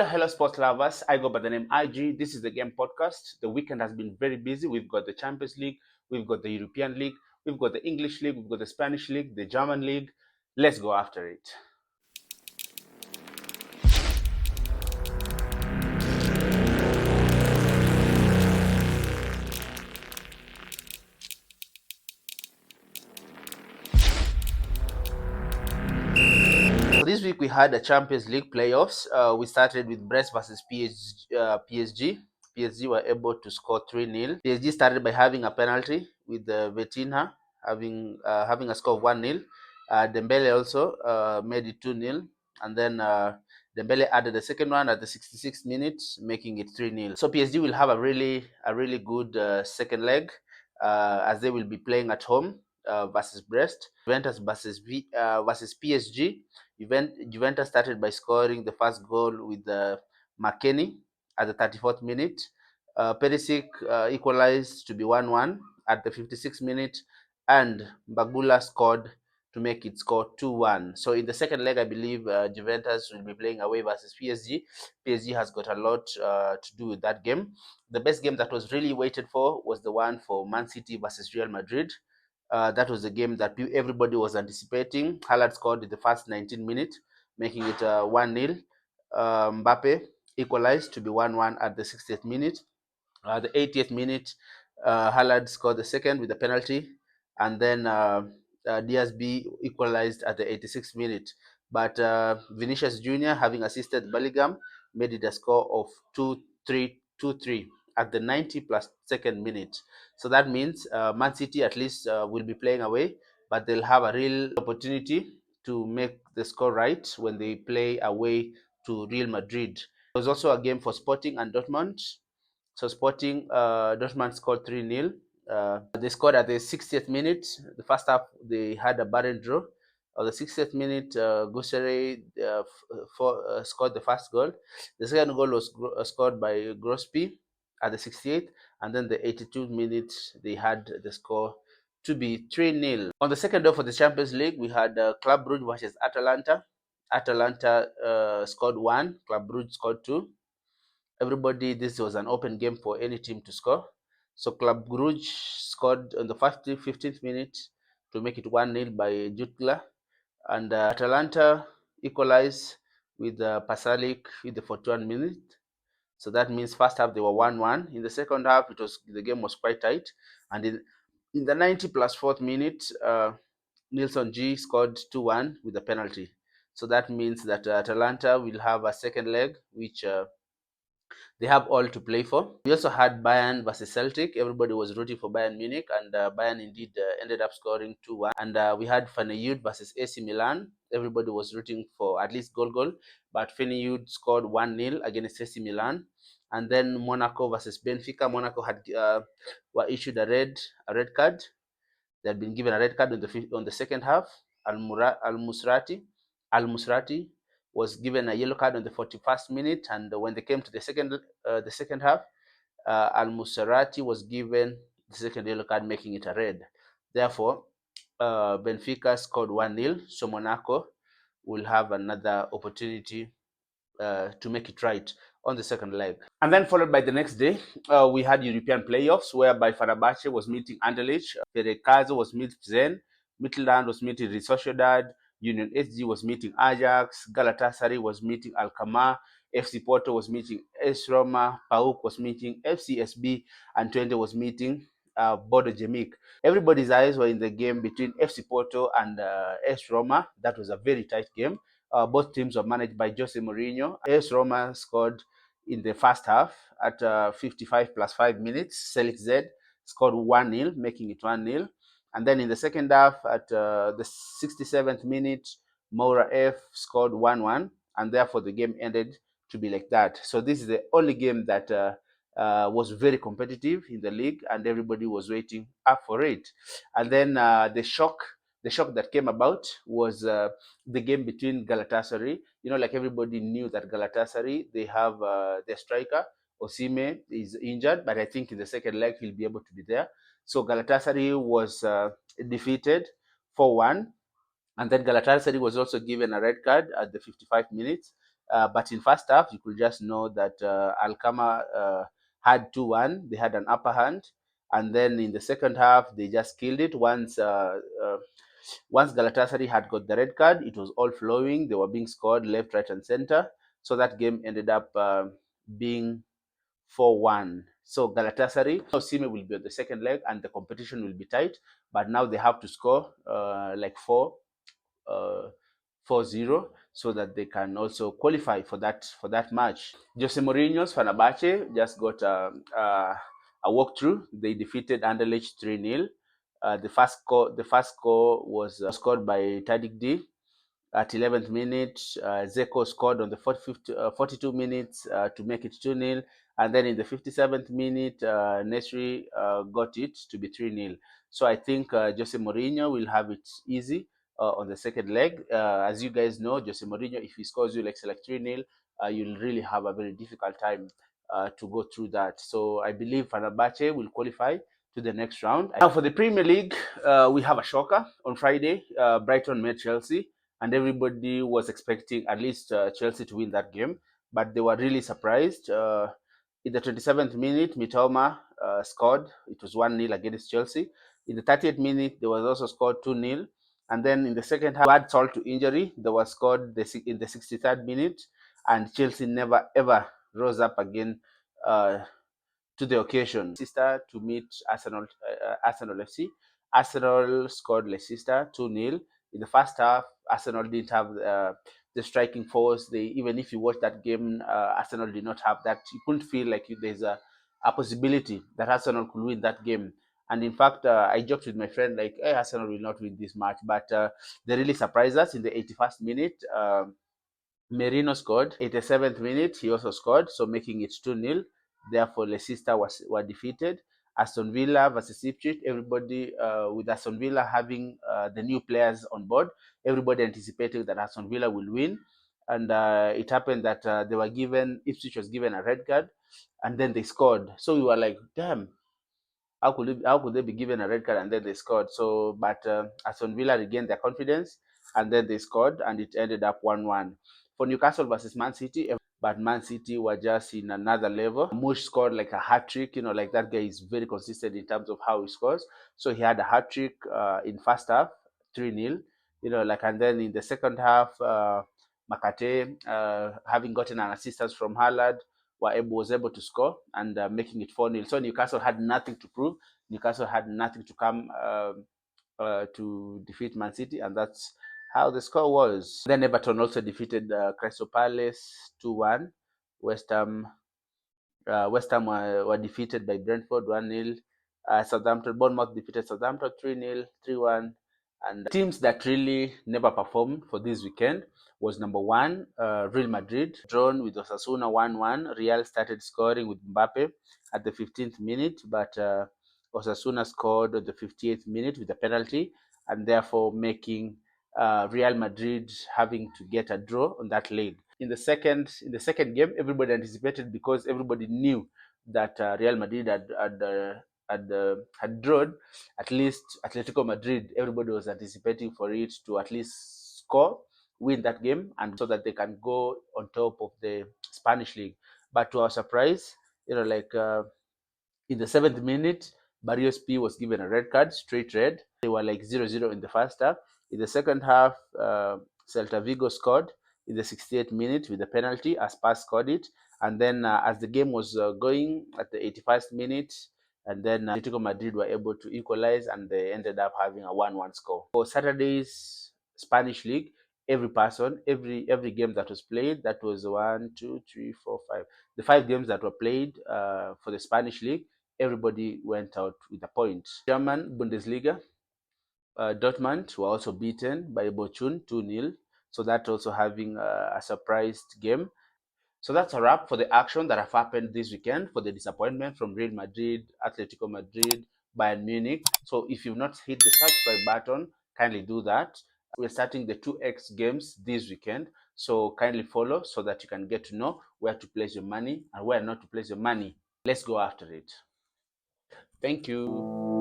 Hello, sports lovers. I go by the name IG. This is the Game Podcast. The weekend has been very busy. We've got the Champions League, we've got the European League, we've got the English League, we've got the Spanish League, the German League. Let's go after it. So this week we had the Champions League playoffs. We started with Brest versus PSG. PSG were able to score 3-0. PSG started by having a penalty with Vetinha having a score of 1-0. Dembele also made it 2-0, and then Dembele added the second one at the 66th minute, making it 3-0. So PSG will have a really good second leg as they will be playing at home versus Brest. Juventus versus PSG. Juventus started by scoring the first goal with McKennie at the 34th minute. Perisic equalized to be 1-1 at the 56th minute, and Bagula scored to make it score 2-1. So in the second leg, I believe Juventus will be playing away versus PSG. PSG has got a lot to do with that game. The best game that was really waited for was the one for Man City versus Real Madrid. That was a game that everybody was anticipating. Haaland scored in the first 19 minutes, making it 1-0. Mbappe equalized to be 1-1 at the 60th minute. The 80th minute, Haaland scored the second with a penalty, and then Diaz B equalized at the 86th minute. But Vinicius Jr., having assisted Bellingham, made it a score of 2-3 at the 90 plus second minute. So that means Man City at least will be playing away, but they'll have a real opportunity to make the score right when they play away to Real Madrid. There was also a game for Sporting and Dortmund. So Sporting Dortmund scored 3-0. They scored at the 60th minute. The first half they had a barren draw. On the 60th minute, Gusere scored the first goal. The second goal was scored by Grospi at the 68th, and then the 82nd minute they had the score to be 3-0. On the second day for the Champions League, we had Club Brugge versus Atalanta. Atalanta scored 1, Club Brugge scored 2. This was an open game for any team to score. So Club Brugge scored on the 15th minute to make it 1-0 by Jutgla, and Atalanta equalized with Pasalic in the 41st minute. So that means first half they were 1-1. In the second half, the game was quite tight, and in the 90 plus fourth minute, Nilsson G scored 2-1 with a penalty. So that means that Atalanta will have a second leg, which they have all to play for. We also had Bayern versus Celtic. Everybody was rooting for Bayern Munich, and Bayern indeed ended up scoring 2-1. And we had Feyenoord versus AC Milan. Everybody was rooting for at least goal, but Feyenoord scored 1-0 against AC Milan. And then Monaco versus Benfica. Monaco had were issued a red card. They had been given a red card on the second half. Al Musrati was given a yellow card on the 41st minute, and when they came to the second half, Al Musrati was given the second yellow card, making it a red. Therefore, Benfica scored 1-0, so Monaco will have another opportunity to make it right on the second leg. And then followed by the next day, we had European playoffs whereby Fenerbahce was meeting Anderlecht, Ferencváros was meeting Zen, Midtjylland was meeting Real Sociedad, Union SG was meeting Ajax, Galatasaray was meeting Alkmaar, FC Porto was meeting AS Roma, PAOK was meeting FCSB, and Twente was meeting Bodo Glimt. Everybody's eyes were in the game between FC Porto and AS Roma. That was a very tight game. Both teams were managed by Jose Mourinho. AS Roma scored in the first half at 55 plus 5 minutes. Selik Z scored 1-0, making it 1-0. And then in the second half at the 67th minute, Moura F scored 1-1, and therefore the game ended to be like that. So this is the only game that was very competitive in the league, and everybody was waiting up for it. And then the shock that came about was the game between Galatasaray. Like everybody knew that Galatasaray, they have their striker Osimhen is injured, but I think in the second leg he'll be able to be there. So Galatasaray was defeated 4-1, and then Galatasaray was also given a red card at the 55 minutes. But in first half, you could just know that Alkama had 2-1. They had an upper hand. And then in the second half, they just killed it. Once Galatasaray had got the red card, it was all flowing. They were being scored left, right, and center. So that game ended up being 4-1. So Galatasaray, Osimhen will be on the second leg, and the competition will be tight. But now they have to score like 4-0 so that they can also qualify for that match. Jose Mourinho's Fenerbahce just got a walkthrough. They defeated Anderlecht 3-0. The first score was scored by Tadic D at 11th minute. Zeko scored on the 42 minutes to make it 2-0. And then in the 57th minute, Nesri got it to be 3-0. So I think Jose Mourinho will have it easy on the second leg. As you guys know, Jose Mourinho, if he scores you like 3-0, you'll really have a very difficult time to go through that. So I believe Fenerbahce will qualify to the next round. Now for the Premier League, we have a shocker on Friday. Brighton met Chelsea, and everybody was expecting at least Chelsea to win that game, but they were really surprised. In the 27th minute, Mitoma scored. It was 1-0 against Chelsea. In the 30th minute, there was also scored 2-0. And then in the second half, had Salt to injury. There was scored in the 63rd minute, and Chelsea never ever rose up again to the occasion. Leicester to meet Arsenal FC. Arsenal scored Leicester 2-0. In the first half, Arsenal didn't have the striking force. Even if you watch that game, Arsenal did not have that. You couldn't feel like there's a possibility that Arsenal could win that game. And in fact, I joked with my friend like, hey, Arsenal will not win this match. But they really surprised us in the 81st minute. Merino scored. 87th minute, he also scored, so making it 2-0. Therefore, Leicester were defeated. Aston Villa versus Ipswich. Everybody, with Aston Villa having the new players on board, everybody anticipated that Aston Villa will win. And it happened that Ipswich was given a red card, and then they scored. So we were like, damn, how could they be given a red card and then they scored? So, but Aston Villa regained their confidence and then they scored, and it ended up 1-1 for Newcastle versus Man City. But Man City were just in another level. Mush scored like a hat trick. Like that guy is very consistent in terms of how he scores. So he had a hat trick in first half, 3-0. And then in the second half, Makate, having gotten an assistance from Haaland, was able to score and making it 4-0. So Newcastle had nothing to prove. Newcastle had nothing to come to defeat Man City, and that's how the score was. Then Everton also defeated Crystal Palace 2-1. West Ham were defeated by Brentford 1-0. Bournemouth defeated Southampton 3-0, 3-1. And teams that really never performed for this weekend was number one, Real Madrid, drawn with Osasuna 1-1. Real started scoring with Mbappe at the 15th minute, but Osasuna scored at the 58th minute with a penalty, and therefore making Real Madrid having to get a draw on that leg. In the second game, everybody anticipated, because everybody knew that Real Madrid had drawn at least Atletico Madrid. Everybody was anticipating for it to at least score, win that game, and so that they can go on top of the Spanish league. But to our surprise, in the 7th minute, Barrios P was given a red card, straight red. They were like 0-0 in the first half. In the second half, Celta Vigo scored in the 68th minute with a penalty, as Spurs scored it. And then as the game was going at the 81st minute, and then Atletico Madrid were able to equalize, and they ended up having a 1-1 score. For Saturday's Spanish league, every game that was played, that was 1, 2, 3, 4, 5. The 5 games that were played for the Spanish league, everybody went out with a point. German Bundesliga, Dortmund were also beaten by Bochum 2-0. So that also having a surprised game. So that's a wrap for the action that have happened this weekend, for the disappointment from Real Madrid, Atletico Madrid, Bayern Munich. So if you've not hit the subscribe button, kindly do that. We're starting the 2x games this weekend, so kindly follow so that you can get to know where to place your money and where not to place your money. Let's go after it. Thank you.